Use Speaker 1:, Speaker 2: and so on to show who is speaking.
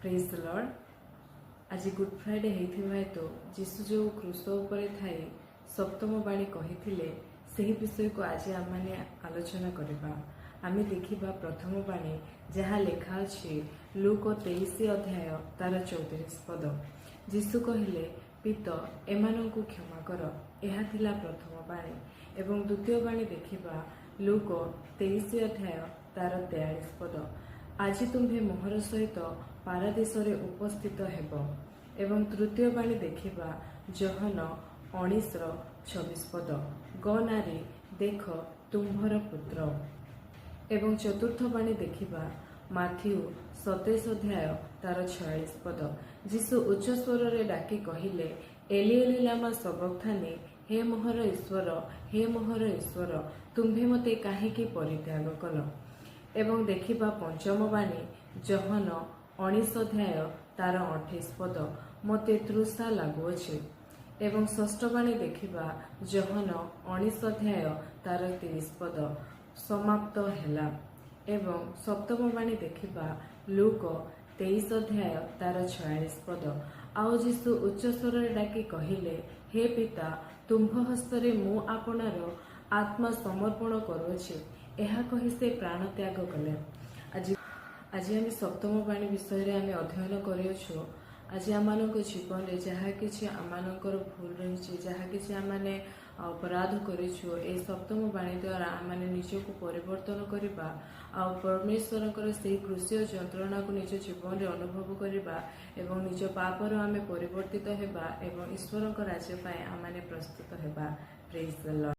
Speaker 1: Praise the Lord. आज good Friday होइथिबा हेतु जीशु जो क्रूस उपरे थाई सप्तम बाणी कहिथिले सही विषय को आज आमने आलोचना करबा। आमे देखिबा प्रथम बाणी जहाँ लेखा अछि लूक 23 अध्याय तार 34 पद। जीशु कहिले पिता एमानंकु क्षमा कर। यह थिला प्रथम बाणी। एवं द्वितीय बाणी देखिबा लूक 23 अध्याय तार 43 पद। आज तुम्हें मोहर सहित पारादीस उपस्थित हेब। एवं तृतीय बाणी देखिबा जहन 19:26 पद। ग नारी देख तुम्भर पुत्र। एवं चतुर्थ बाणी देखिबा माथ्यू 27 अध्याय तार 46 पद। जीशु उच्च स्वर रे डाकी कहिले एली एली लामा सबक्थानी, हे मोहर ईश्वर, हे मोहर ईश्वर, तुम्भे मते काहेकि परित्याग कल। एवं देखिबा पंचम बाणी जहन 19 अध्याय तार 28 पद। मते तृषा लागुअछि। एवं षष्ठ बाणी देखिबा जहन 19 अध्याय तार 30 पद समाप्त हैला। एवं सप्तम बाणी देखिबा लूक 23 अध्याय तार 46 पद। आओ जीशु उच्च स्वर डाकी कहिले हे पिता तुम्भ हस्तरे मु आपणार आत्मा समर्पण करुछि। यह कही से प्राण त्याग कले। आज आम सप्तम बाणी विषय आम अध्ययन करूँ। आज आम जीवन में जहाँ कि आमर भूल रही जहाँ कि आम अपराध करूँ ए सप्तम बाणी द्वारा आम निजक परिवर्तन करवा आ परमेश्वर से क्रूसीय जंत्रणा को निज जीवन में अनुभव करवा एवं निज पापर आम परिवर्तित होगा एवं ईश्वर राज्य आम प्रस्तुत होगा। Praise the Lord.